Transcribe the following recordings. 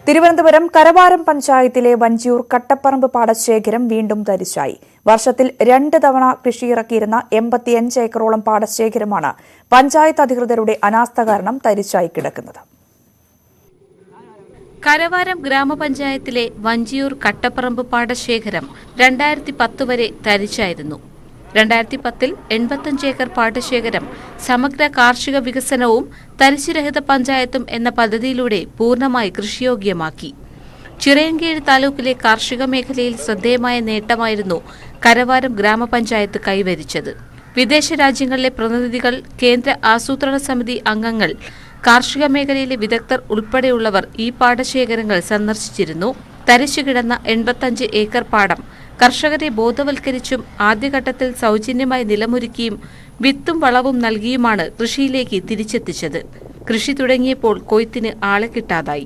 തിരുവനന്തപുരം കരവാരം പഞ്ചായത്തിലെ വഞ്ചിയൂർ കട്ടപ്പറമ്പ് പാടശേഖരം വീണ്ടും തരിശായി. വർഷത്തിൽ 2 തവണ കൃഷിയിറക്കിയിരുന്ന 85 ഏക്കറോളം പാടശേഖരമാണ് പഞ്ചായത്ത് അധികൃതരുടെ അനാസ്ഥ കാരണം തരിശായി കിടക്കുന്നത്. കരവാരം ഗ്രാമപഞ്ചായത്തിലെ വഞ്ചിയൂർ കട്ടപ്പറമ്പ് പാടശേഖരം 2010 വരെ തരിശായിരുന്നു. 2010-ൽ 85 ഏക്കർ പാടശേഖരം സമഗ്ര കാർഷിക വികസനവും തരിശുരഹിത പഞ്ചായത്തും എന്ന പദ്ധതിയിലൂടെ പൂർണ്ണമായി കൃഷിയോഗ്യമാക്കി. ചിറയൻകീഴ് താലൂക്കിലെ കാർഷിക മേഖലയിൽ ശ്രദ്ധേയമായ നേട്ടമായിരുന്നു കരവാരം ഗ്രാമപഞ്ചായത്ത് കൈവരിച്ചത്. വിദേശ രാജ്യങ്ങളിലെ പ്രതിനിധികൾ, കേന്ദ്ര ആസൂത്രണ സമിതി അംഗങ്ങൾ, കാർഷിക മേഖലയിലെ വിദഗ്ധർ ഉൾപ്പെടെയുള്ളവർ ഈ പാടശേഖരങ്ങൾ സന്ദർശിച്ചിരുന്നു. തരിശുകിടന്ന 85 ഏക്കർ പാടം കർഷകരെ ബോധവൽക്കരിച്ചും ആദ്യഘട്ടത്തിൽ സൗജന്യമായി നിലമൊരുക്കിയും വിത്തും വളവും നൽകിയുമാണ് കൃഷിയിലേക്ക് തിരിച്ചെത്തിച്ചത്. കൃഷി തുടങ്ങിയപ്പോൾ കൊയ്ത്തിന് ആളെ കിട്ടാതായി.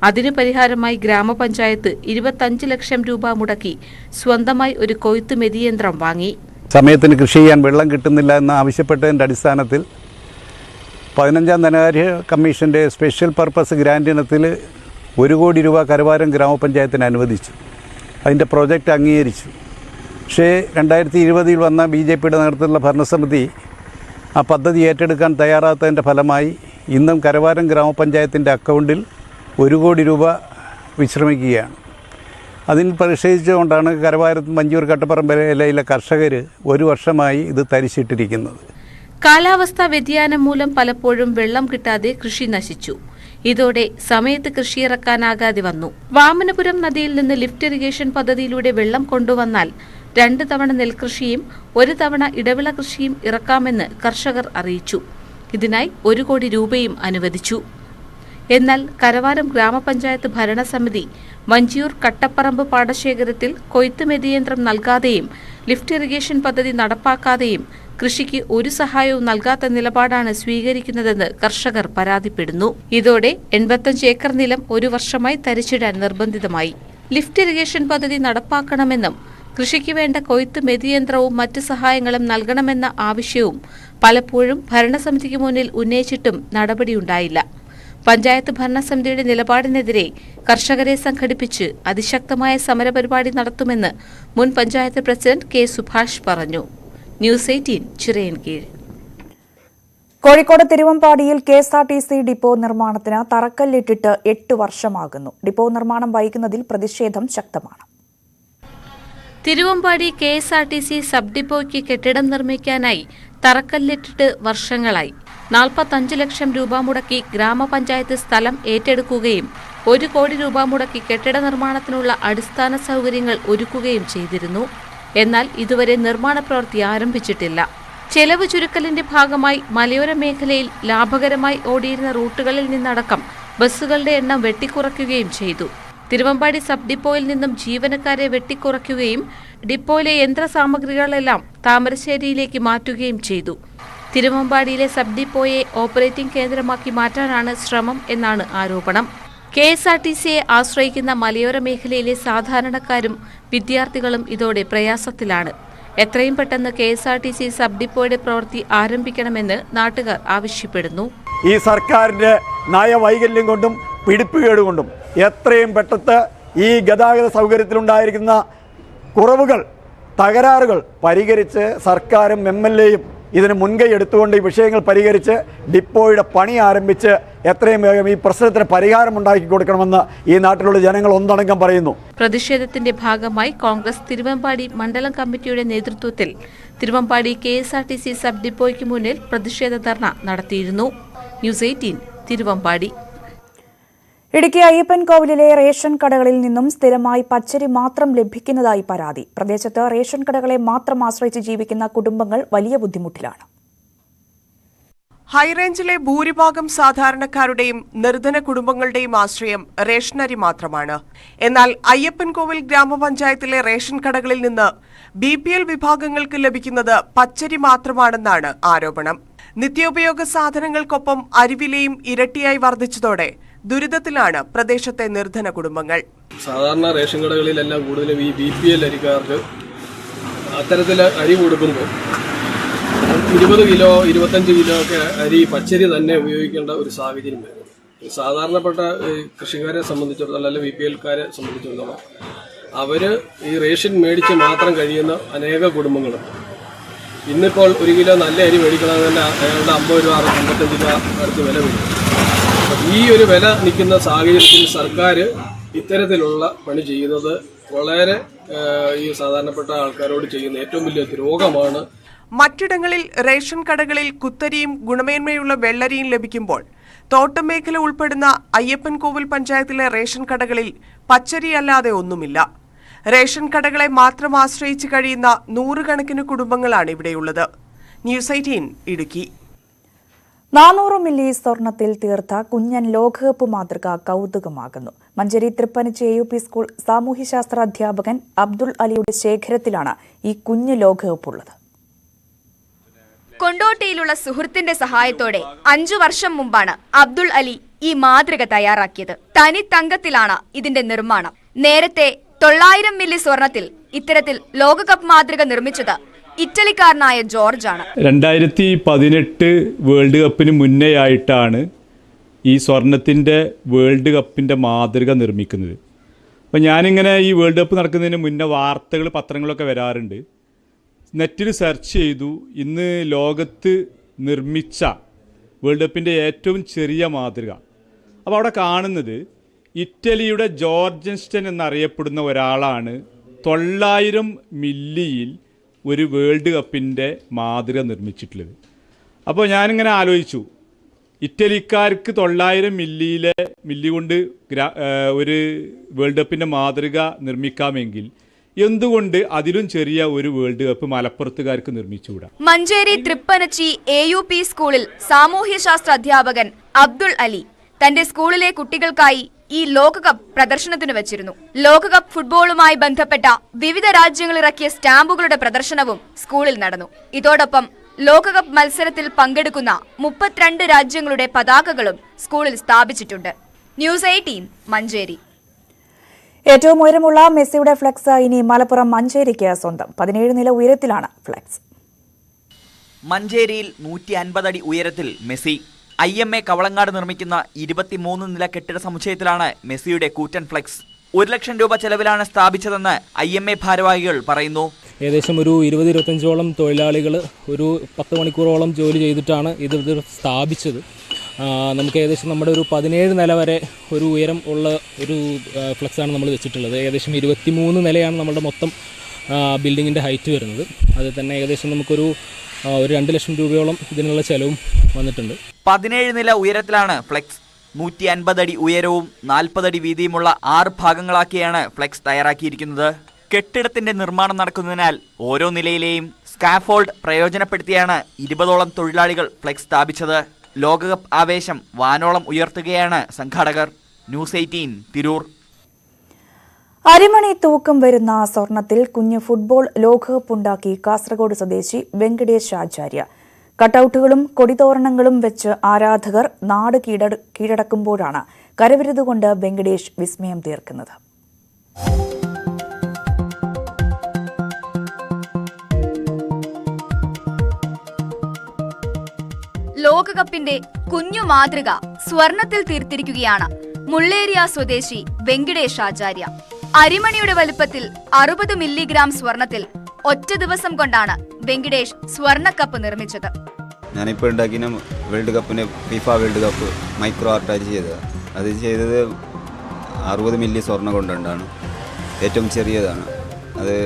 അതിനു പരിഹാരമായി ഗ്രാമപഞ്ചായത്ത് 25 ലക്ഷം രൂപ മുടക്കി സ്വന്തമായി ഒരു കൊയ്ത്ത് മെതിയന്ത്രം വാങ്ങി. സമയത്തിന് കൃഷി ചെയ്യാൻ വെള്ളം കിട്ടുന്നില്ല എന്ന് ആവശ്യപ്പെട്ടതിൻ്റെ അടിസ്ഥാനത്തിൽ 15ാം ധനകാര്യ കമ്മീഷൻ്റെ സ്പെഷ്യൽ പർപ്പസ് ഗ്രാന്റ് ഇനത്തിൽ 1 കോടി രൂപ കരവാരം ഗ്രാമപഞ്ചായത്തിന് അനുവദിച്ചു. അതിൻ്റെ പ്രോജക്റ്റ് അംഗീകരിച്ചു. പക്ഷേ 2020-ൽ വന്ന BJPയുടെ നേതൃത്വത്തിലുള്ള ഭരണസമിതി ആ പദ്ധതി ഏറ്റെടുക്കാൻ തയ്യാറാത്തതിൻ്റെ ഫലമായി ഇന്നും കരവാരം ഗ്രാമപഞ്ചായത്തിൻ്റെ അക്കൗണ്ടിൽ 1 കോടി രൂപ വിശ്രമിക്കുകയാണ്. അതിൽ പ്രതിഷേധിച്ചുകൊണ്ടാണ് കരവാരം വഞ്ചിയൂർ കട്ടപ്പറമ്പിലെ കർഷകർ 1 വർഷമായി ഇത് തരിശിട്ടിരിക്കുന്നത്. കാലാവസ്ഥാ വ്യതിയാനം മൂലം പലപ്പോഴും വെള്ളം കിട്ടാതെ കൃഷി നശിച്ചു. ഇതോടെ സമയത്ത് കൃഷിയിറക്കാനാകാതെ വന്നു. വാമനപുരം നദിയിൽ നിന്ന് ലിഫ്റ്റ് ഇറിഗേഷൻ പദ്ധതിയിലൂടെ വെള്ളം കൊണ്ടുവന്നാൽ 2 തവണ നെൽകൃഷിയും 1 തവണ ഇടവിള കൃഷിയും ഇറക്കാമെന്ന് കർഷകർ അറിയിച്ചു. ഇതിനായി 1 കോടി രൂപയും അനുവദിച്ചു. എന്നാൽ കരവാരം ഗ്രാമപഞ്ചായത്ത് ഭരണസമിതി വഞ്ചിയൂർ കട്ടപ്പറമ്പ് പാടശേഖരത്തിൽ കൊയ്ത്ത് മെതിയന്ത്രം നൽകാതെയും ലിഫ്റ്റ് ഇറിഗേഷൻ പദ്ധതി നടപ്പാക്കാതെയും കൃഷിക്ക് ഒരു സഹായവും നൽകാത്ത നിലപാടാണ് സ്വീകരിക്കുന്നതെന്ന് കർഷകർ പരാതിപ്പെടുന്നു. ഇതോടെ 85 ഏക്കർ നിലം 1 വർഷമായി തരിച്ചിടാൻ നിർബന്ധിതമായി. ലിഫ്റ്റ് ഇറിഗേഷൻ പദ്ധതി നടപ്പാക്കണമെന്നും കൃഷിക്ക് വേണ്ട കൊയ്ത്ത് മെതിയന്ത്രവും മറ്റ് സഹായങ്ങളും നൽകണമെന്ന ആവശ്യവും പലപ്പോഴും ഭരണസമിതിക്ക് മുന്നിൽ ഉന്നയിച്ചിട്ടും നടപടിയുണ്ടായില്ല. പഞ്ചായത്ത് ഭരണസമിതിയുടെ നിലപാടിനെതിരെ കർഷകരെ സംഘടിപ്പിച്ച് അതിശക്തമായ സമരപരിപാടി നടത്തുമെന്ന് മുൻ പഞ്ചായത്ത് പ്രസിഡന്റ് കെ സുഭാഷ് പറഞ്ഞു. ന്യൂസ് 18 ചിറയൻകീഴ്. കോഴിക്കോട് തിരുവമ്പാടിയിൽ KSRTC ഡിപ്പോ നിർമ്മാണത്തിന് തറക്കല്ലിട്ടിട്ട് 8 വർഷമാകുന്നു. ഡിപ്പോ നിർമ്മാണം വൈകുന്നതിൽ പ്രതിഷേധം ശക്തമാണ്. തിരുവമ്പാടി KSRTC സബ് ഡിപ്പോയ്ക്ക് കെട്ടിടം നിർമ്മിക്കാനായി തറക്കല്ലിട്ടിട്ട് വർഷങ്ങളായി. 45 ലക്ഷം രൂപ മുടക്കി ഗ്രാമപഞ്ചായത്ത് സ്ഥലം ഏറ്റെടുക്കുകയും 1 കോടി രൂപ മുടക്കി കെട്ടിട നിർമ്മാണത്തിനുള്ള അടിസ്ഥാന സൗകര്യങ്ങൾ ഒരുക്കുകയും ചെയ്തിരുന്നു. എന്നാൽ ഇതുവരെ നിർമ്മാണ പ്രവൃത്തി ആരംഭിച്ചിട്ടില്ല. ചെലവ് ചുരുക്കലിന്റെ ഭാഗമായി മലയോര മേഖലയിൽ ലാഭകരമായി ഓടിയിരുന്ന റൂട്ടുകളിൽ നിന്നടക്കം ബസ്സുകളുടെ എണ്ണം വെട്ടിക്കുറയ്ക്കുകയും ചെയ്തു. തിരുവമ്പാടി സബ് ഡിപ്പോയിൽ നിന്നും ജീവനക്കാരെ വെട്ടിക്കുറയ്ക്കുകയും ഡിപ്പോയിലെ യന്ത്രസാമഗ്രികളെല്ലാം താമരശ്ശേരിയിലേക്ക് മാറ്റുകയും ചെയ്തു. തിരുവമ്പാടിയിലെ സബ് ഡിപ്പോയെ ഓപ്പറേറ്റിംഗ് കേന്ദ്രമാക്കി മാറ്റാനാണ് ശ്രമം എന്നാണ് ആരോപണം. KSRTCയെ ആശ്രയിക്കുന്ന മലയോര മേഖലയിലെ സാധാരണക്കാരും വിദ്യാർത്ഥികളും ഇതോടെ പ്രയാസത്തിലാണ്. എത്രയും പെട്ടെന്ന് KSRTC സബ് ഡിപ്പോയുടെ പ്രവൃത്തി ആരംഭിക്കണമെന്ന് നാട്ടുകാർ ആവശ്യപ്പെടുന്നു. ഈ സർക്കാരിന്റെ നയവൈകല്യം കൊണ്ടും പിടിപ്പുകേട് കൊണ്ടും എത്രയും പെട്ടെന്ന് ഈ ഗതാഗത സൗകര്യത്തിലുണ്ടായിരിക്കുന്ന കുറവുകൾ, തകരാറുകൾ പരിഹരിച്ച് സർക്കാരും MLAയും ഇതിന് മുൻകൈ എടുത്തുകൊണ്ട് ഈ വിഷയങ്ങൾ പരിഹരിച്ച് ഡിപ്പോയുടെ പണി ആരംഭിച്ച് എത്രയും വേഗം ഈ പ്രശ്നത്തിന് പരിഹാരമുണ്ടാക്കി കൊടുക്കണമെന്ന് ഈ നാട്ടിലുള്ള ജനങ്ങൾ ഒന്നടങ്കം പറയുന്നു. പ്രതിഷേധത്തിന്റെ ഭാഗമായി കോൺഗ്രസ് തിരുവമ്പാടി മണ്ഡലം കമ്മിറ്റിയുടെ നേതൃത്വത്തിൽ തിരുവമ്പാടി KSRTC സബ് ഡിപ്പോയ്ക്ക് മുന്നിൽ പ്രതിഷേധ ധർണ നടത്തിയിരുന്നു. ന്യൂസ് 18 തിരുവമ്പാടി. ഇടുക്കി അയ്യപ്പൻകോവിലിലെ റേഷൻ കടകളിൽ നിന്നും സ്ഥിരമായി പച്ചരി മാത്രം ലഭിക്കുന്നതായി പരാതി. പ്രദേശത്ത് റേഷൻ കടകളെ മാത്രം ആശ്രയിച്ച് ജീവിക്കുന്ന കുടുംബങ്ങൾ വലിയ ബുദ്ധിമുട്ടിലാണ്. ഹൈറേഞ്ചിലെ ഭൂരിഭാഗം സാധാരണക്കാരുടെയും നിർധന കുടുംബങ്ങളുടെയും ആശ്രയം റേഷനരി മാത്രമാണ്. എന്നാൽ അയ്യപ്പൻകോവിൽ ഗ്രാമപഞ്ചായത്തിലെ റേഷൻ കടകളിൽ നിന്ന് BPL വിഭാഗങ്ങൾക്ക് ലഭിക്കുന്നത് പച്ചരി മാത്രമാണെന്നാണ് ആരോപണം. നിത്യോപയോഗ സാധനങ്ങൾക്കൊപ്പം അരിവിലയും ഇരട്ടിയായി വർദ്ധിച്ചതോടെ ദുരിതത്തിലാണ് പ്രദേശത്തെ നിർധന കുടുംബങ്ങൾ. സാധാരണ റേഷൻ കടകളിലെല്ലാം കൂടുതലും ഈ BPL അരിക്കാർക്ക് അത്തരത്തിൽ അരി കൊടുക്കുമ്പോൾ 20 കിലോ 25 കിലോ ഒക്കെ അരി പച്ചരി തന്നെ ഉപയോഗിക്കേണ്ട ഒരു സാഹചര്യം വരും. സാധാരണപ്പെട്ട കൃഷിക്കാരെ സംബന്ധിച്ചിടത്തോളം അല്ലെങ്കിൽ BPL-കാരെ സംബന്ധിച്ചിടത്തോളം അവർ ഈ റേഷൻ മേടിച്ച് മാത്രം കഴിയുന്ന അനേക കുടുംബങ്ങളുണ്ട്. ഇന്നിപ്പോൾ 1 കിലോ നല്ല അരി മേടിക്കണമെന്ന് തന്നെ അയാളുടെ 50 രൂപ 55 രൂപ അടുത്ത് വില വരും. ഈ ഒരു വില നിൽക്കുന്ന സാഹചര്യത്തിൽ സർക്കാർ ഇത്തരത്തിലുള്ള പണി ചെയ്യുന്നത് വളരെ ഈ സാധാരണപ്പെട്ട ആൾക്കാരോട് ചെയ്യുന്ന ഏറ്റവും വലിയ ദ്രോഹമാണ്. മറ്റിടങ്ങളിൽ റേഷൻ കടകളിൽ കുത്തരിയും ഗുണമേന്മയുള്ള വെള്ളരിയും ലഭിക്കുമ്പോൾ തോട്ടം മേഖല ഉൾപ്പെടുന്ന അയ്യപ്പൻകോവിൽ പഞ്ചായത്തിലെ റേഷൻ കടകളിൽ പച്ചരി അല്ലാതെ ഒന്നുമില്ല. റേഷൻ കടകളെ മാത്രം ആശ്രയിച്ച് കഴിയുന്ന 100 കണക്കിന് കുടുംബങ്ങളാണ് ഇവിടെയുള്ളത്. ന്യൂസ് 18 ഇടുക്കി. 400 മില്ലി സ്വർണത്തിൽ തീർത്ത കുഞ്ഞൻ ലോകകപ്പ് മാതൃക കൗതുകമാകുന്നു. മഞ്ചേരി തൃപ്പനച്ചി AUP സ്കൂൾ സാമൂഹ്യശാസ്ത്ര അധ്യാപകൻ അബ്ദുൾ അലിയുടെ ശേഖരത്തിലാണ് ഈ കുഞ്ഞു ലോകകപ്പ് ഉള്ളത്. കൊണ്ടോട്ടിയിലുള്ള സുഹൃത്തിന്റെ സഹായത്തോടെ 5 വർഷം മുമ്പാണ് അബ്ദുൾ അലി ഈ മാതൃക തയ്യാറാക്കിയത്. തനി തങ്കത്തിലാണ് ഇതിന്റെ നിർമ്മാണം. നേരത്തെ 900 മില്ലി സ്വർണത്തിൽ ഇത്തരത്തിൽ ലോകകപ്പ് മാതൃക നിർമ്മിച്ചത് ഇറ്റലിക്കാരനായ ജോർജാണ്. 2018 വേൾഡ് കപ്പിന് മുന്നേയായിട്ടാണ് ഈ സ്വർണത്തിൻ്റെ വേൾഡ് കപ്പിൻ്റെ മാതൃക നിർമ്മിക്കുന്നത്. അപ്പോൾ ഞാനിങ്ങനെ ഈ വേൾഡ് കപ്പ് നടക്കുന്നതിന് മുന്നേ വാർത്തകൾ പത്രങ്ങളൊക്കെ വരാറുണ്ട്. നെറ്റിൽ സെർച്ച് ചെയ്തു. ഇന്ന് ലോകത്ത് നിർമ്മിച്ച വേൾഡ് കപ്പിൻ്റെ ഏറ്റവും ചെറിയ മാതൃക. അപ്പോൾ അവിടെ കാണുന്നത് ഇറ്റലിയുടെ ജോർജൻസ്റ്റൺ എന്നറിയപ്പെടുന്ന ഒരാളാണ് 900 മില്ലിയിൽ ഒരു വേൾഡ് കപ്പിൻ്റെ മാതൃക നിർമ്മിച്ചിട്ടുള്ളത്. അപ്പോൾ ഞാനിങ്ങനെ ആലോചിച്ചു, ഇറ്റലിക്കാർക്ക് 900 മില്ലി കൊണ്ട് ഒരു വേൾഡ് കപ്പിൻ്റെ മാതൃക നിർമ്മിക്കാമെങ്കിൽ എന്തുകൊണ്ട് അതിലും ചെറിയ ഒരു വേൾഡ് കപ്പ് മലപ്പുറത്തുകാർക്ക് നിർമ്മിച്ചുകൂടാ? മഞ്ചേരി തൃപ്പനച്ചി AUP സ്കൂളിൽ സാമൂഹ്യശാസ്ത്ര അധ്യാപകൻ അബ്ദുൾ അലി തന്റെ സ്കൂളിലെ കുട്ടികൾക്കായി ഈ ലോകകപ്പ് പ്രദർശനത്തിന് വെച്ചിരുന്നു. ലോകകപ്പ് ഫുട്ബോളുമായി ബന്ധപ്പെട്ട വിവിധ രാജ്യങ്ങൾ ഇറക്കിയ സ്റ്റാമ്പുകളുടെ പ്രദർശനവും സ്കൂളിൽ നടന്നു. ഇതോടൊപ്പം ലോകകപ്പ് മത്സരത്തിൽ പങ്കെടുക്കുന്ന 32 രാജ്യങ്ങളുടെ പതാകകളും സ്കൂളിൽ സ്ഥാപിച്ചിട്ടുണ്ട്. ന്യൂസ് 18 മഞ്ചേരി. ഏറ്റവും ഉയരമുള്ള മെസ്സിയുടെ ഫ്ലെക്സ് ഇനി മലപ്പുറം മഞ്ചേരിക്ക് സ്വന്തം. 17 നില ഉയരത്തിലാണ് ഫ്ലെക്സ്. മഞ്ചേരിയിൽ 150 അടി ഉയരത്തിൽ മെസ്സി. IMA കവളങ്ങാട് നിർമ്മിക്കുന്ന 23 നില കെട്ടിട സമുച്ചയത്തിലാണ് മെസ്സിയുടെ കൂറ്റൻ ഫ്ലെക്സ്. 1 ലക്ഷം രൂപ ചെലവിലാണ് സ്ഥാപിച്ചതെന്ന് IMA ഭാരവാഹികൾ പറയുന്നു. ഏകദേശം ഒരു 20-25ഓളം തൊഴിലാളികൾ ഒരു 10 മണിക്കൂറോളം ജോലി ചെയ്തിട്ടാണ് ഇത് സ്ഥാപിച്ചത്. നമുക്ക് ഏകദേശം നമ്മുടെ ഒരു 17 നില വരെ ഒരു ഉയരം ഉള്ള ഒരു ഫ്ലെക്സാണ് നമ്മൾ വെച്ചിട്ടുള്ളത്. ഏകദേശം 23 നിലയാണ് നമ്മുടെ മൊത്തം ബിൽഡിങ്ങിൻ്റെ ഹൈറ്റ് വരുന്നത്. അതിൽ തന്നെ ഏകദേശം നമുക്കൊരു 2 ലക്ഷം രൂപയോളം ഇതിനുള്ള ചെലവും വന്നിട്ടുണ്ട്. 17 നില ഉയരത്തിലാണ് ഫ്ലെക്സ്. 150 അടി ഉയരവും 40 അടി വീതിയുമുള്ള 6 ഭാഗങ്ങളാക്കിയാണ് ഫ്ലെക്സ് തയ്യാറാക്കിയിരിക്കുന്നത്. കെട്ടിടത്തിന്റെ നിർമ്മാണം നടക്കുന്നതിനാൽ ഓരോ നിലയിലെയും സ്കാഫോൾഡ് പ്രയോജനപ്പെടുത്തിയാണ് 20ഓളം തൊഴിലാളികൾ ഫ്ലെക്സ് സ്ഥാപിച്ചത്. ലോകകപ്പ് ആവേശം വാനോളം ഉയർത്തുകയാണ് സംഘാടകർ. ന്യൂസ് 18 തിരൂർ. അരിമണി തൂക്കം വരുന്ന സ്വർണത്തിൽ കുഞ്ഞു ഫുട്ബോൾ ലോകകപ്പ് ഉണ്ടാക്കി കാസർഗോഡ് സ്വദേശി വെങ്കടേഷ് ആചാര്യ. കട്ടൌട്ടുകളും കൊടിതോരണങ്ങളും വെച്ച് ആരാധകർ നാട് കീഴടക്കുമ്പോഴാണ് കരവിരുതുകൊണ്ട് വെങ്കടേഷ് വിസ്മയം തീർക്കുന്നത്. ലോകകപ്പിന്റെ കുഞ്ഞു മാതൃക സ്വർണത്തിൽ തീർത്തിരിക്കുകയാണ് മുള്ളേരിയ സ്വദേശി വെങ്കടേഷ് ആചാര്യ. അരിമണിയുടെ വലുപ്പത്തിൽ 60 മില്ലിഗ്രാം സ്വർണത്തിൽ ഒറ്റ ദിവസം കൊണ്ടാണ് വെങ്കടേഷ് സ്വർണക്കപ്പ് നിർമ്മിച്ചത്. ഞാനിപ്പോൾ ഉണ്ടാക്കിയ വേൾഡ് കപ്പിന് FIFA വേൾഡ് കപ്പ് മൈക്രോ ആർട്ടായിട്ട് ചെയ്തതാണ്. അത് ചെയ്തത് 60 മില്ലി സ്വർണ്ണം കൊണ്ടുണ്ടാണ്. ഏറ്റവും ചെറിയതാണ്. അത്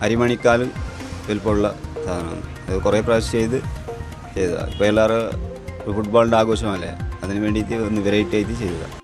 അരിമണിക്കാൽ വലുപ്പമുള്ള സാധനമാണ്. അത് കുറേ പ്രാവശ്യം ചെയ്തതാണ്. ഇപ്പോൾ എല്ലാവരും ഫുട്ബോളിൻ്റെ ആഘോഷമല്ലേ, അതിന് വേണ്ടിയിട്ട് ഒന്ന് വെറൈറ്റി ആയിട്ട് ചെയ്തതാണ്.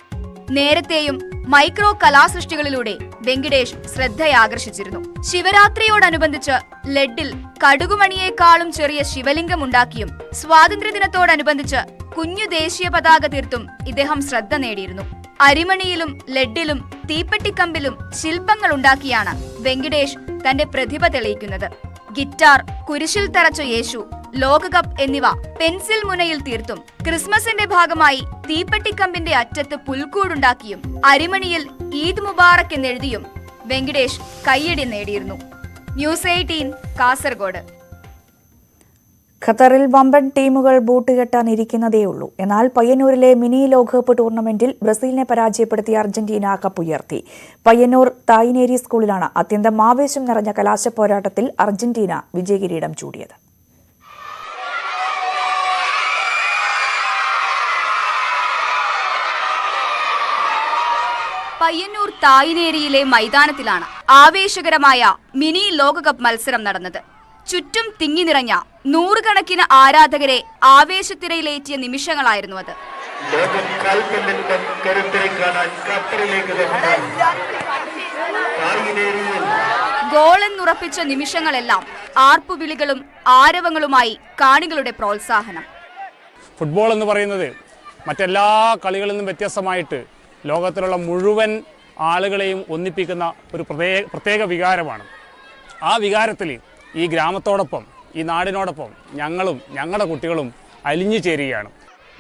നേരത്തെയും മൈക്രോ കലാസൃഷ്ടികളിലൂടെ വെങ്കടേഷ് ശ്രദ്ധയാകർഷിച്ചിരുന്നു. ശിവരാത്രിയോടനുബന്ധിച്ച് ലെഡിൽ കടുകുമണിയേക്കാളും ചെറിയ ശിവലിംഗം ഉണ്ടാക്കിയും സ്വാതന്ത്ര്യദിനത്തോടനുബന്ധിച്ച് കുഞ്ഞു ദേശീയ പതാക തീർത്തും ഇദ്ദേഹം ശ്രദ്ധ നേടിയിരുന്നു. അരിമണിയിലും ലെഡിലും തീപ്പെട്ടിക്കമ്പിലും ശില്പങ്ങൾ ഉണ്ടാക്കിയാണ് വെങ്കടേഷ് തന്റെ പ്രതിഭ തെളിയിക്കുന്നത്. ഗിറ്റാർ, കുരിശിൽ തറച്ച യേശു, ലോകകപ്പ് എന്നിവ പെൻസിൽ മുനയിൽ തീർത്തും ക്രിസ്മസിന്റെ ഭാഗമായി തീപ്പെട്ടിക്കമ്പിന്റെ അറ്റത്ത് പുൽക്കൂടുണ്ടാക്കിയും അരിമണിയിൽ ഈദ് മുബാറക് എന്നെഴുതിയും വെങ്കടേഷ് കയ്യടി നേടിയിരുന്നു. ന്യൂസ് 18 കാസർഗോഡ്. ഖത്തറിൽ വമ്പൻ ടീമുകൾ ബൂട്ടുകെട്ടാനിരിക്കുന്നതേയുള്ളൂ. എന്നാൽ പയ്യന്നൂരിലെ മിനി ലോകകപ്പ് ടൂർണമെന്റിൽ ബ്രസീലിനെ പരാജയപ്പെടുത്തി അർജന്റീന കപ്പുയർത്തി. പയ്യന്നൂർ തായിനേരി സ്കൂളിലാണ് അത്യന്തം ആവേശം നിറഞ്ഞ കലാശ പോരാട്ടത്തിൽ അർജന്റീന വിജയകിരീടം ചൂടിയത്. പയ്യന്നൂർ തായിനേരിയിലെ മൈതാനത്തിലാണ് ആവേശകരമായ മിനി ലോകകപ്പ് മത്സരം നടന്നത്. ചുറ്റും തിങ്ങി നിറഞ്ഞ നൂറുകണക്കിന് ആരാധകരെ ആവേശത്തിരയിലേറ്റിയ നിമിഷങ്ങളായിരുന്നു അത്. ഗോളെന്നുറപ്പിച്ച നിമിഷങ്ങളെല്ലാം ആർപ്പുവിളികളും ആരവങ്ങളുമായി കാണികളുടെ പ്രോത്സാഹനം. ഫുട്ബോൾ എന്ന് പറയുന്നത് മറ്റെല്ലാ കളികളിൽ നിന്നും വ്യത്യസ്തമായിട്ട് ലോകത്തിലുള്ള മുഴുവൻ ആളുകളെയും ഒന്നിപ്പിക്കുന്ന ഒരു പ്രത്യേക വികാരമാണ്. ആ വികാരത്തിൽ ഈ ഗ്രാമത്തോടൊപ്പം ഈ നാടിനോടൊപ്പം ഞങ്ങളും ഞങ്ങളുടെ കുട്ടികളും അലിഞ്ഞു ചേരുകയാണ്.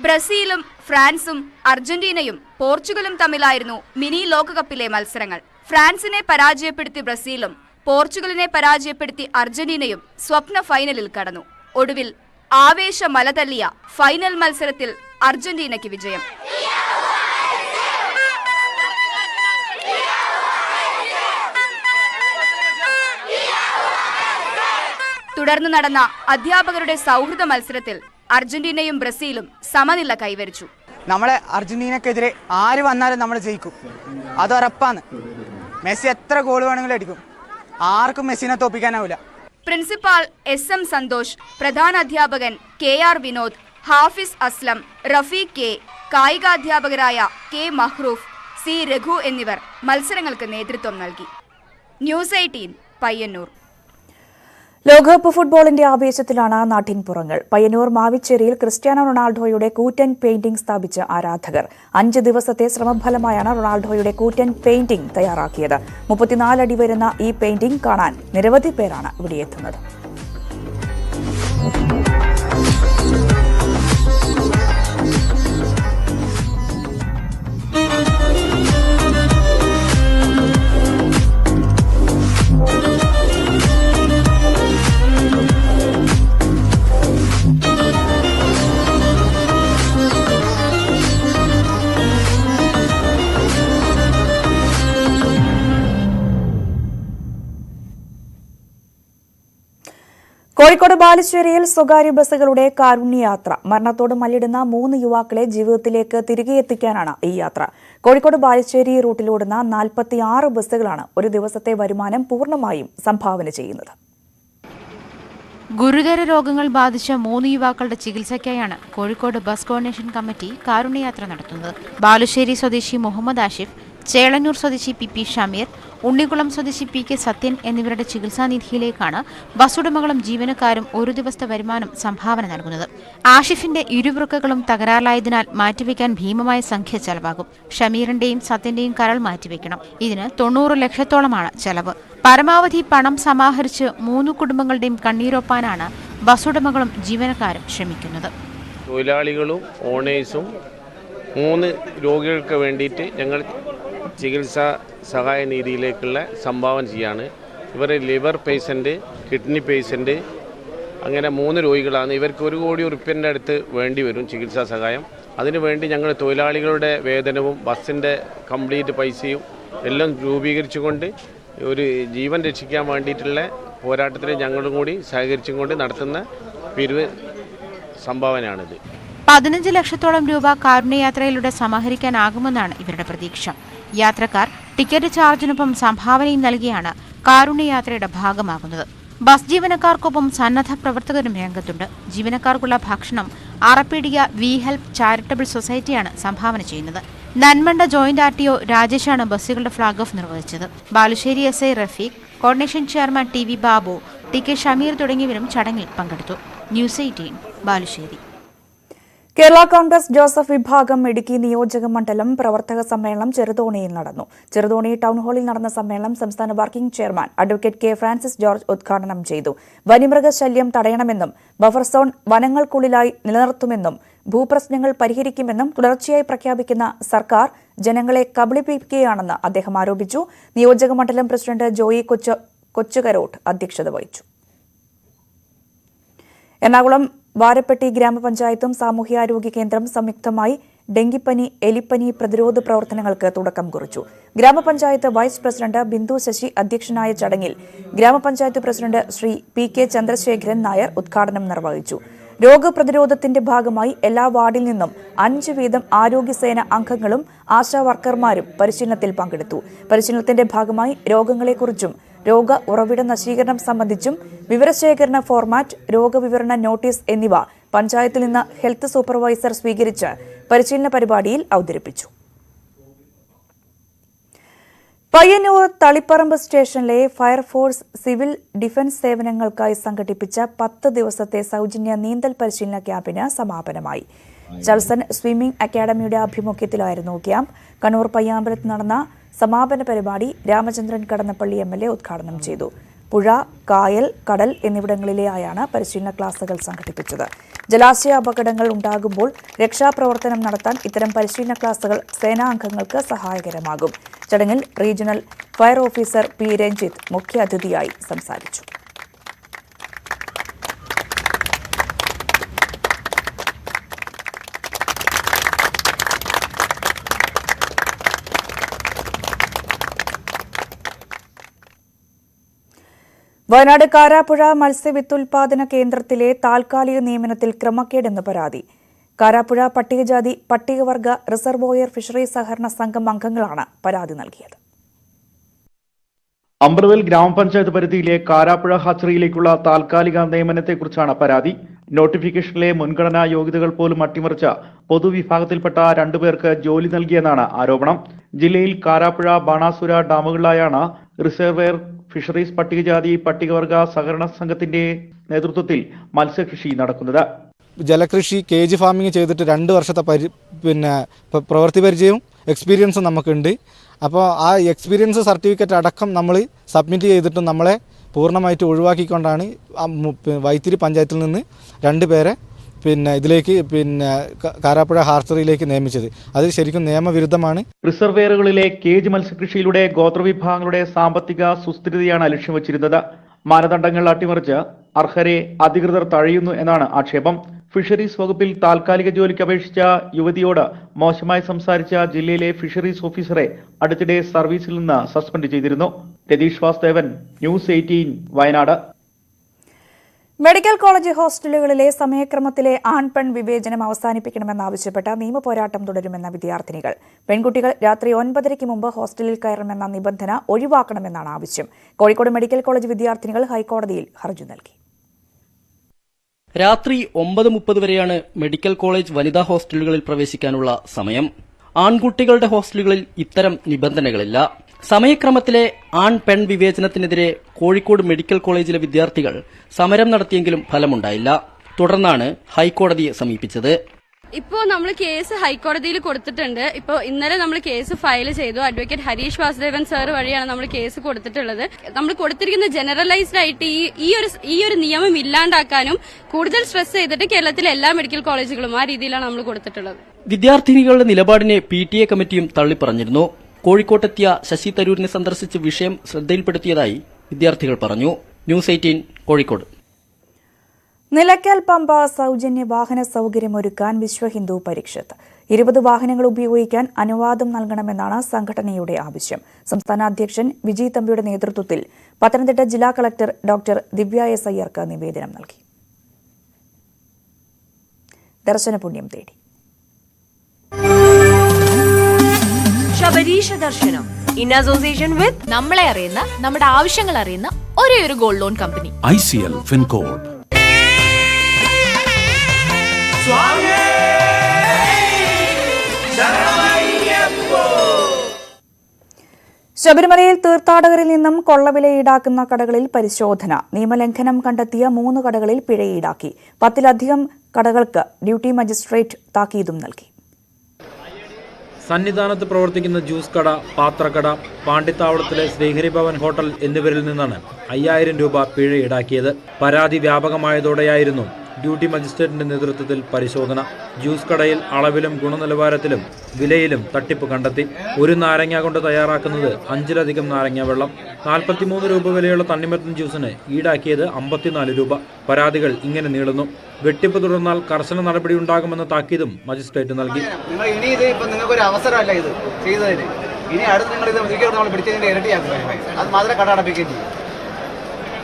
ബ്രസീലും ഫ്രാൻസും അർജന്റീനയും പോർച്ചുഗലും തമ്മിലായിരുന്നു മിനി ലോകകപ്പിലെ മത്സരങ്ങൾ. ഫ്രാൻസിനെ പരാജയപ്പെടുത്തി ബ്രസീലും പോർച്ചുഗലിനെ പരാജയപ്പെടുത്തി അർജന്റീനയും സ്വപ്ന ഫൈനലിൽ കടന്നു. ഒടുവിൽ ആവേശ മലതല്ലിയ ഫൈനൽ മത്സരത്തിൽ അർജന്റീനയ്ക്ക് വിജയം. തുടർന്ന് നടന്ന അധ്യാപകരുടെ സൗഹൃദ മത്സരത്തിൽ അർജന്റീനയും ബ്രസീലും സമനില കൈവരിച്ചു. നമ്മളെ അർജന്റീനക്കെതിരെ ആര് വന്നാലും നമ്മൾ ജയിക്കും, അത് ഉറപ്പാണ്. മെസ്സി എത്ര ഗോൾ വേണമെങ്കിലും അടിക്കും, ആർക്കും മെസ്സിനെ തോപ്പിക്കാനാവില്ല. പ്രിൻസിപ്പാൾ SM സന്തോഷ്, പ്രധാന അധ്യാപകൻ KR Vinod, Hafiz Aslam, Rafeeq K, കായികാധ്യാപകരായ K Mahroof, C Raghu എന്നിവർ മത്സരങ്ങൾക്ക് നേതൃത്വം നൽകി. ന്യൂസ് 18 പയ്യന്നൂർ. ലോകകപ്പ് ഫുട്ബോളിന്റെ ആവേശത്തിലാണ് നാട്ടിൻപുറങ്ങൾ. പയ്യന്നൂർ മാവിച്ചേരിയിൽ ക്രിസ്ത്യാനോ റൊണാൾഡോയുടെ കൂറ്റൻ പെയിന്റിംഗ് സ്ഥാപിച്ച ആരാധകർ 5 ദിവസത്തെ ശ്രമഫലമായാണ് റൊണാൾഡോയുടെ കൂറ്റൻ പെയിന്റിംഗ് തയ്യാറാക്കിയത്. 34 അടി വരുന്ന ഈ പെയിന്റിംഗ് കാണാൻ നിരവധി പേരാണ് ഇവിടെയെത്തുന്നത്. കോഴിക്കോട് ബാലുശ്ശേരിയിൽ സ്വകാര്യ ബസ്സുകളുടെ കാരുണ്യയാത്ര. മരണത്തോട് മല്ലിടുന്ന 3 യുവാക്കളെ ജീവിതത്തിലേക്ക് തിരികെ എത്തിക്കാനാണ് ഈ യാത്ര. കോഴിക്കോട് ബാലുശ്ശേരി റൂട്ടിലോടുന്ന 46 ബസ്സുകളാണ് ഒരു ദിവസത്തെ വരുമാനം പൂർണ്ണമായും സംഭാവന ചെയ്യുന്നത്. ഗുരുതര രോഗങ്ങൾ ബാധിച്ച 3 യുവാക്കളുടെ ചികിത്സയ്ക്കായാണ് കോഴിക്കോട് ബസ് കോർഡിനേഷൻ കമ്മിറ്റി കാരുണ്യയാത്ര നടത്തുന്നത്. ബാലുശ്ശേരി സ്വദേശി മുഹമ്മദ് ആഷിഫ്, ചേളന്നൂർ സ്വദേശി PP ഷമീർ, ഉണ്ണിക്കുളം സ്വദേശി PK സത്യൻ എന്നിവരുടെ ചികിത്സാനിധിയിലേക്കാണ് ബസ് ഉടമകളും ജീവനക്കാരും ഒരു ദിവസത്തെ വരുമാനം സംഭാവന നൽകുന്നത്. ആഷിഫിന്റെ ഇരുവൃക്കകളും തകരാറിലായതിനാൽ മാറ്റിവെക്കാൻ ഭീമമായ സംഖ്യ ചെലവാകും. ഷമീറിന്റെയും സത്യന്റെയും കരൾ മാറ്റിവെക്കണം. ഇതിന് 90 ലക്ഷത്തോളമാണ് ചെലവ്. പരമാവധി പണം സമാഹരിച്ച് 3 കുടുംബങ്ങളുടെയും കണ്ണീരൊപ്പാനാണ് ബസ് ഉടമകളും ജീവനക്കാരും ശ്രമിക്കുന്നത്. തൊഴിലാളികളും ഓണേഴ്സും 3 രോഗികൾക്ക് വേണ്ടിയിട്ട് ഞങ്ങൾ ചികിത്സാ സഹായ നിധിയിലേക്കുള്ള സംഭാവന ചെയ്യാണ്. ഇവർ ലിവർ പേഷ്യൻ്റ്, കിഡ്നി പേഷ്യൻ്റ്, അങ്ങനെ 3 രോഗികളാണ്. ഇവർക്ക് 1 കോടി റുപ്യൻ്റെ അടുത്ത് വേണ്ടി വരും ചികിത്സാ സഹായം. അതിനുവേണ്ടി ഞങ്ങൾ തൊഴിലാളികളുടെ വേതനവും ബസ്സിൻ്റെ കംപ്ലീറ്റ് പൈസയും എല്ലാം രൂപീകരിച്ചുകൊണ്ട് ഒരു ജീവൻ രക്ഷിക്കാൻ വേണ്ടിയിട്ടുള്ള പോരാട്ടത്തിൽ ഞങ്ങളും കൂടി സഹകരിച്ചും കൊണ്ട് നടത്തുന്ന പിരിവ് സംഭാവനയാണിത്. 15 ലക്ഷത്തോളം രൂപ കാരുണ്യയാത്രയിലൂടെ സമാഹരിക്കാനാകുമെന്നാണ് ഇവരുടെ പ്രതീക്ഷ. യാത്രക്കാർ ടിക്കറ്റ് ചാർജിനൊപ്പം സംഭാവനയും നൽകിയാണ് കാരുണ്യയാത്രയുടെ ഭാഗമാകുന്നത്. ബസ് ജീവനക്കാർക്കൊപ്പം സന്നദ്ധ പ്രവർത്തകരും രംഗത്തുണ്ട്. ജീവനക്കാർക്കുള്ള ഭക്ഷണം അറപ്പീടിക വി ഹെൽപ്പ് ചാരിറ്റബിൾ സൊസൈറ്റിയാണ് സംഭാവന ചെയ്യുന്നത്. നന്മണ്ട ജോയിന്റ് RTO രാജേഷാണ് ബസ്സുകളുടെ ഫ്ളാഗ് ഓഫ് നിർവഹിച്ചത്. Balussery SI Rafeeq, coordination chairman TV Babu, TK Shameer തുടങ്ങിയവരും ചടങ്ങിൽ പങ്കെടുത്തു. ന്യൂസ് 18 ബാലുശ്ശേരി. കേരള കോൺഗ്രസ് ജോസഫ് വിഭാഗം ഇടുക്കി നിയോജക മണ്ഡലം പ്രവർത്തക സമ്മേളനം ചെറുതോണിയിൽ നടന്നു. ചെറുതോണി ടൗൺഹാളിൽ നടന്ന സമ്മേളനം സംസ്ഥാന working chairman advocate K Francis George ഉദ്ഘാടനം ചെയ്തു. വന്യമൃഗശല്യം തടയണമെന്നും ബഫർ സോൺ വനങ്ങൾക്കുള്ളിലായി നിലനിർത്തുമെന്നും ഭൂപ്രശ്നങ്ങൾ പരിഹരിക്കുമെന്നും തുടർച്ചയായി പ്രഖ്യാപിക്കുന്ന സർക്കാർ ജനങ്ങളെ കബളിപ്പിക്കുകയാണെന്ന് അദ്ദേഹം ആരോപിച്ചു. നിയോജക മണ്ഡലം പ്രസിഡന്റ് ജോയി കൊച്ചുകരോട്ട് അധ്യക്ഷത വഹിച്ചു. എറണാകുളം വാരപ്പെട്ടി ഗ്രാമപഞ്ചായത്തും സാമൂഹ്യാരോഗ്യ കേന്ദ്രം സംയുക്തമായി ഡെങ്കിപ്പനി, എലിപ്പനി പ്രതിരോധ പ്രവർത്തനങ്ങൾക്ക് തുടക്കം കുറിച്ചു. ഗ്രാമപഞ്ചായത്ത് വൈസ് പ്രസിഡന്റ് ബിന്ദു ശശി അധ്യക്ഷനായ ചടങ്ങിൽ ഗ്രാമപഞ്ചായത്ത് പ്രസിഡന്റ് ശ്രീ PK ചന്ദ്രശേഖരൻ നായർ ഉദ്ഘാടനം നിർവഹിച്ചു. രോഗപ്രതിരോധത്തിന്റെ ഭാഗമായി എല്ലാ വാർഡിൽ നിന്നും 5 വീതം ആരോഗ്യസേന അംഗങ്ങളും ആശാ വർക്കർമാരും പരിശീലനത്തിൽ പങ്കെടുത്തു. പരിശീലനത്തിന്റെ ഭാഗമായി രോഗങ്ങളെക്കുറിച്ചും രോഗ ഉറവിട നശീകരണം സംബന്ധിച്ചും വിവരശേഖരണ ഫോർമാറ്റ്, രോഗവിവരണ നോട്ടീസ് എന്നിവ പഞ്ചായത്തിൽ നിന്ന് ഹെൽത്ത് സൂപ്പർവൈസർ സ്വീകരിച്ച് പരിശീലന പരിപാടിയിൽ അവതരിപ്പിച്ചു. പയ്യന്നൂർ തളിപ്പറമ്പ് സ്റ്റേഷനിലെ ഫയർഫോഴ്സ് സിവിൽ ഡിഫൻസ് സേവനങ്ങൾക്കായി സംഘടിപ്പിച്ച 10 ദിവസത്തെ സൗജന്യ നീന്തൽ പരിശീലന ക്യാമ്പിന് സമാപനമായി. ചൾസൺ സ്വിമ്മിംഗ് അക്കാദമിയുടെ ആഭിമുഖ്യത്തിലായിരുന്നു ക്യാമ്പ്. കണ്ണൂർ പയ്യാമ്പലത്ത് നടന്ന സമാപന പരിപാടി രാമചന്ദ്രൻ കടന്നപ്പള്ളി MLA ഉദ്ഘാടനം ചെയ്തു. പുഴ, കായൽ, കടൽ എന്നിവിടങ്ങളിലെയായാണ് പരിശീലന ക്ലാസുകൾ സംഘടിപ്പിച്ചത്. ജലാശയ അപകടങ്ങൾ ഉണ്ടാകുമ്പോൾ രക്ഷാപ്രവർത്തനം നടത്താൻ ഇത്തരം പരിശീലന ക്ലാസുകൾ സേനാംഗങ്ങൾക്ക് സഹായകരമാകും. ചടങ്ങിൽ regional fire officer P. Ranjith മുഖ്യാതിഥിയായി സംസാരിച്ചു. വയനാട് കാരാപ്പുഴ മത്സ്യവിത്തുൽപാദന കേന്ദ്രത്തിലെ താൽക്കാലിക നിയമനത്തിൽ ക്രമക്കേടെന്ന് പരാതി. കാരാപ്പുഴ പട്ടികജാതി പട്ടികവർഗ റിസർവോയർ ഫിഷറീസ് സഹകരണ സംഘം അംഗങ്ങളാണ് പരാതി നൽകിയത്. അമ്പ്രവൽ ഗ്രാമപഞ്ചായത്ത് പരിധിയിലെ കാരാപ്പുഴ ഹാച്ചറിയിലേക്കുള്ള താൽക്കാലിക നിയമനത്തെക്കുറിച്ചാണ് പരാതി. നോട്ടിഫിക്കേഷനിലെ മുൻഗണനാ യോഗ്യതകൾ പോലും അട്ടിമറിച്ച പൊതുവിഭാഗത്തിൽപ്പെട്ട 2 പേർക്ക് ജോലി നൽകിയെന്നാണ് ആരോപണം. ജില്ലയിൽ കാരാപ്പുഴ, ബാണാസുര ഡാമുകളിലായാണ് റിസർവെയർ ഫിഷറീസ് പട്ടികജാതി പട്ടികവർഗ സഹകരണ സംഘത്തിന്റെ നേതൃത്വത്തിൽ മത്സ്യകൃഷി നടക്കുന്നത്. ജലകൃഷി, കേജ് ഫാമിംഗ് ചെയ്തിട്ട് 2 വർഷത്തെ പ്രവൃത്തി പരിചയവും എക്സ്പീരിയൻസും നമുക്കുണ്ട്. അപ്പോൾ ആ എക്സ്പീരിയൻസ് സർട്ടിഫിക്കറ്റ് അടക്കം നമ്മൾ സബ്മിറ്റ് ചെയ്തിട്ടും നമ്മളെ പൂർണ്ണമായിട്ട് ഒഴിവാക്കിക്കൊണ്ടാണ് വൈത്തിരി പഞ്ചായത്തിൽ നിന്ന് 2 പേരെ ഇതിലേക്ക് കാരാപ്പുഴ ഹാർച്ചറിയിലേക്ക് നിയമിച്ചത്. അത് ശരിക്കും നിയമവിരുദ്ധമാണ്. റിസർവേറുകളിലെ കേജ് മത്സ്യകൃഷിയിലൂടെ ഗോത്രവിഭാഗങ്ങളുടെ സാമ്പത്തിക സുസ്ഥിരതയാണ് ലക്ഷ്യം വച്ചിരുന്നത്. മാനദണ്ഡങ്ങൾ അട്ടിമറിച്ച് അർഹരെ അധികൃതർ തഴയുന്നു എന്നാണ് ആക്ഷേപം. ഫിഷറീസ് വകുപ്പിൽ താൽക്കാലിക ജോലിക്ക് അപേക്ഷിച്ച യുവതിയോട് മോശമായി സംസാരിച്ച ജില്ലയിലെ ഫിഷറീസ് ഓഫീസറെ അടുത്തിടെ സർവീസിൽ നിന്ന് സസ്പെൻഡ് ചെയ്തിരുന്നു. Ratheesh Vasudevan, news 18, Wayanad. Medical college ഹോസ്റ്റലുകളിലെ സമയക്രമത്തിലെ ആൺ-പെൺ വിവേചനം അവസാനിപ്പിക്കണമെന്നാവശ്യപ്പെട്ട നിയമപോരാട്ടം തുടരുമെന്ന വിദ്യാർത്ഥിനികൾ. പെൺകുട്ടികൾ രാത്രി 9:30 മുമ്പ് ഹോസ്റ്റലിൽ കയറണമെന്ന നിബന്ധന ഒഴിവാക്കണമെന്നാണ് ആവശ്യം. കോഴിക്കോട് മെഡിക്കൽ കോളേജ് വിദ്യാർത്ഥിനികൾ ഹൈക്കോടതിയിൽ ഹർജി നൽകി. രാത്രി 9:30 വരെയാണ് മെഡിക്കൽ കോളേജ് വനിതാ ഹോസ്റ്റലുകളിൽ പ്രവേശിക്കാനുള്ള സമയം. ആൺകുട്ടികളുടെ ഹോസ്റ്റലുകളിൽ ഇത്തരം നിബന്ധനകളില്ല. സമയക്രമത്തിലെ ആൺ-പെൺ വിവേചനത്തിനെതിരെ കോഴിക്കോട് മെഡിക്കൽ കോളേജിലെ വിദ്യാർത്ഥികൾ സമരം നടത്തിയെങ്കിലും ഫലമുണ്ടായില്ല. തുടർന്നാണ് ഹൈക്കോടതിയെ സമീപിച്ചത്. ഇപ്പോൾ നമ്മൾ കേസ് ഹൈക്കോടതിയിൽ കൊടുത്തിട്ടുണ്ട്. ഇപ്പോൾ ഇന്നലെ നമ്മൾ കേസ് ഫയൽ ചെയ്തു. അഡ്വക്കേറ്റ് ഹരീഷ് വാസുദേവൻ സാർ വഴിയാണ് നമ്മൾ കേസ് കൊടുത്തിട്ടുള്ളത്. നമ്മൾ കൊടുത്തിരിക്കുന്ന ജനറലൈസ്ഡ് ആയിട്ട് ഈ ഒരു നിയമം ഇല്ലാണ്ടാക്കാനും കൂടുതൽ സ്ട്രെസ് ചെയ്തിട്ട് കേരളത്തിലെ എല്ലാ മെഡിക്കൽ കോളേജുകളും ആ രീതിയിലാണ് നമ്മൾ കൊടുത്തിട്ടുള്ളത്. വിദ്യാർത്ഥിനികളുടെ നിലപാടിനെ PTA കമ്മിറ്റിയും തള്ളിപ്പറഞ്ഞിരുന്നു. കോഴിക്കോട്ടെത്തിയ ശശി തരൂരിനെ സന്ദർശിച്ച് വിഷയം ശ്രദ്ധയിൽപ്പെടുത്തിയതായി വിദ്യാർത്ഥികൾ പറഞ്ഞു. ന്യൂസ് 18, കോഴിക്കോട്. നിലയ്ക്കൽ പമ്പ സൗജന്യ വാഹന സൗകര്യമൊരുക്കാൻ വിശ്വ ഹിന്ദു പരിഷത്ത് 20 വാഹനങ്ങൾ ഉപയോഗിക്കാൻ അനുവാദം നൽകണമെന്നാണ് സംഘടനയുടെ ആവശ്യം. സംസ്ഥാന അധ്യക്ഷൻ വിജയ് തമ്പിയുടെ നേതൃത്വത്തിൽ പത്തനംതിട്ട ജില്ലാ കളക്ടർ ഡോക്ടർ ദിവ്യ S. അയ്യർക്ക് നിവേദനം നൽകി. ദർശനപുണ്യം തേടി ശബരീശ ദർശനം ഇൻ അസോസിയേഷൻ വിത്ത് നമ്മളെ അറിയുന്ന, നമ്മുടെ ആവശ്യങ്ങൾ അറിയുന്ന ഒരേയൊരു gold loan company ICL Fincode. ശബരിമലയിൽ തീർത്ഥാടകരിൽ നിന്നും കൊള്ളവില ഈടാക്കുന്ന കടകളിൽ പരിശോധന. നിയമലംഘനം കണ്ടെത്തിയ 3 കടകളിൽ പിഴ ഈടാക്കി. 10-ലധികം കടകൾക്ക് ഡ്യൂട്ടി മജിസ്ട്രേറ്റ് താക്കീതും നൽകി. സന്നിധാനത്ത് പ്രവർത്തിക്കുന്ന ജ്യൂസ് കട, പാത്രക്കട, പാണ്ടിത്താവളത്തിലെ ശ്രീഹരി ഭവൻ ഹോട്ടൽ എന്നിവരിൽ നിന്നാണ് 5000 രൂപ പിഴ ഈടാക്കിയത്. പരാതി വ്യാപകമായതോടെയായിരുന്നു ഡ്യൂട്ടി മജിസ്ട്രേറ്റിന്റെ നേതൃത്വത്തിൽ പരിശോധന. ജ്യൂസ് കടയിൽ അളവിലും ഗുണനിലവാരത്തിലും വിലയിലും തട്ടിപ്പ് കണ്ടെത്തി. ഒരു നാരങ്ങ കൊണ്ട് തയ്യാറാക്കുന്നത് 5-ലധികം നാരങ്ങ വെള്ളം. 43 രൂപ വിലയുള്ള തണ്ണിമത്തൻ ജ്യൂസിന് ഈടാക്കിയത് 54 രൂപ. പരാതികൾ ഇങ്ങനെ നീളുന്നു. വെട്ടിപ്പ് തുടർന്നാൽ കർശന നടപടി ഉണ്ടാകുമെന്ന താക്കീതും മജിസ്ട്രേറ്റ് നൽകി. ഇനി ഇത് ഇപ്പം നിങ്ങൾക്കൊരു അവസരമല്ല ഇത് ചെയ്തതിന്. ഇനി അടുത്ത് നിങ്ങൾ ഇത് ഒരിക്കലും നമ്മൾ പിടിച്ചതിന്റെ ഇരട്ടിയാക്കും. അത് മാത്രമേ കട അടപ്പിക്കുകയും ചെയ്യും.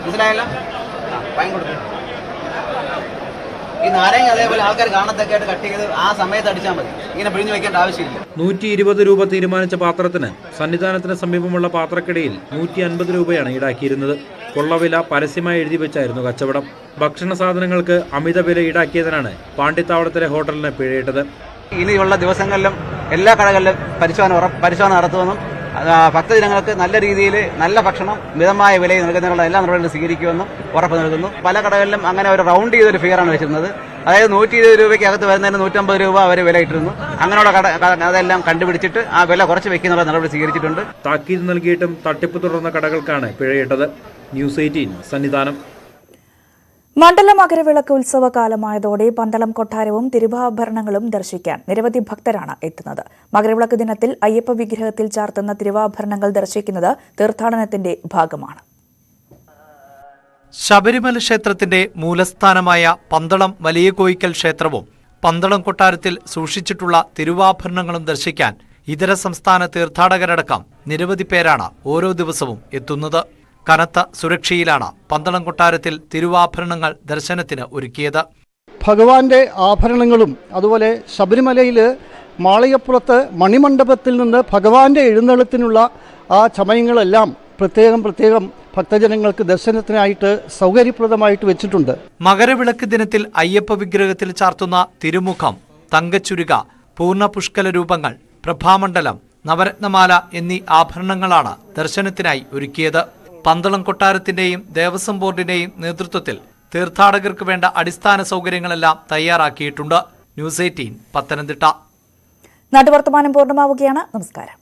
മനസ്സിലായല്ലോ? ഫൈൻ കൊടുക്കും. ഈ നാരങ്ങ അതേപോലെ ആൾക്കാർ കാണത്തൊക്കെയായിട്ട് കട്ട് ചെയ്ത് ആ സമയത്ത് അടിച്ചാൽ മതി. ഇങ്ങനെ പിഴിഞ്ഞു വെക്കേണ്ട ആവശ്യമില്ല. 120 രൂപ തീരുമാനിച്ച പാത്രത്തിന് സന്നിധാനത്തിന് സമീപമുള്ള പാത്രക്കടയിൽ 150 രൂപയാണ് ഈടാക്കിയിരുന്നത്. കൊള്ളവില പരസ്യമായി എഴുതി വെച്ചായിരുന്നു കച്ചവടം. ഭക്ഷണ സാധനങ്ങൾക്ക് അമിത വില ഈടാക്കിയതിനാണ് പാണ്ടിത്താവളത്തിലെ ഹോട്ടലിന് പിഴയിട്ടത്. ഇനിയുള്ള ദിവസങ്ങളിലും എല്ലാ കടകളിലും പരിശോധന നടത്തുമെന്നും ഭക്തജനങ്ങൾക്ക് നല്ല രീതിയിൽ നല്ല ഭക്ഷണം മിതമായ വിലയിൽ നൽകുന്നതിനുള്ള എല്ലാ നടപടികളും സ്വീകരിക്കുമെന്നും ഉറപ്പ് നൽകുന്നു. പല കടകളിലും അങ്ങനെ ഒരു റൗണ്ട് ചെയ്തൊരു ഫിയറാണ് വെച്ചിരുന്നത്. അതായത് 120 രൂപയ്ക്ക് അകത്ത് വരുന്നതിന് 150 രൂപ അവർ വില ഇട്ടിരുന്നു. അങ്ങനെയുള്ള അതെല്ലാം കണ്ടുപിടിച്ചിട്ട് ആ വില കുറച്ച് വെക്കുന്ന നടപടി സ്വീകരിച്ചിട്ടുണ്ട്. താക്കീത് നൽകിയിട്ടും തട്ടിപ്പ് തുടർന്ന കടകൾക്കാണ് പിഴയിട്ടത്. ന്യൂസ് 18 സന്നിധാനം. മണ്ഡല മകരവിളക്ക് ഉത്സവകാലമായതോടെ പന്തളം കൊട്ടാരവും തിരുവാഭരണങ്ങളും ദർശിക്കാൻ നിരവധി ഭക്തരാണ് എത്തുന്നത്. മകരവിളക്ക് ദിനത്തിൽ അയ്യപ്പ വിഗ്രഹത്തിൽ ചാർത്തുന്ന തിരുവാഭരണങ്ങൾ ദർശിക്കുന്നത് തീർത്ഥാടനത്തിന്റെ ഭാഗമാണ്. ശബരിമല ക്ഷേത്രത്തിന്റെ മൂലസ്ഥാനമായ പന്തളം വലിയ കോയിക്കൽ ക്ഷേത്രവും പന്തളം കൊട്ടാരത്തിൽ സൂക്ഷിച്ചിട്ടുള്ള തിരുവാഭരണങ്ങളും ദർശിക്കാൻ ഇതര സംസ്ഥാന തീർത്ഥാടകരടക്കം നിരവധി പേരാണ് ഓരോ ദിവസവും എത്തുന്നത്. കനത്ത സുരക്ഷയിലാണ് പന്തളം കൊട്ടാരത്തിൽ തിരുവാഭരണങ്ങൾ ദർശനത്തിന് ഒരുക്കിയത്. ഭഗവാന്റെ ആഭരണങ്ങളും അതുപോലെ ശബരിമലയിൽ മാളികപ്പുറത്ത് മണിമണ്ഡപത്തിൽ നിന്ന് ഭഗവാന്റെ എഴുന്നള്ളത്തിനുള്ള ആ ചമയങ്ങളെല്ലാം പ്രത്യേകം ഭക്തജനങ്ങൾക്ക് ദർശനത്തിനായിട്ട് സൗകര്യപ്രദമായിട്ട് വെച്ചിട്ടുണ്ട്. മകരവിളക്ക് ദിനത്തിൽ അയ്യപ്പ വിഗ്രഹത്തിൽ ചാർത്തുന്ന തിരുമുഖം, തങ്കച്ചുരുക, പൂർണ്ണ പുഷ്കല രൂപങ്ങൾ, പ്രഭാമണ്ഡലം, നവരത്നമാല എന്നീ ആഭരണങ്ങളാണ് ദർശനത്തിനായി ഒരുക്കിയത്. പന്തളം കൊട്ടാരത്തിന്റെയും ദേവസ്വം ബോർഡിന്റെയും നേതൃത്വത്തിൽ തീർത്ഥാടകർക്ക് വേണ്ട അടിസ്ഥാന സൗകര്യങ്ങളെല്ലാം തയ്യാറാക്കിയിട്ടുണ്ട്. ന്യൂസ് 18 പത്തനംതിട്ട. നാട്ടുവർത്തമാനം പൂർണ്ണമാവുകയാണ്. നമസ്കാരം.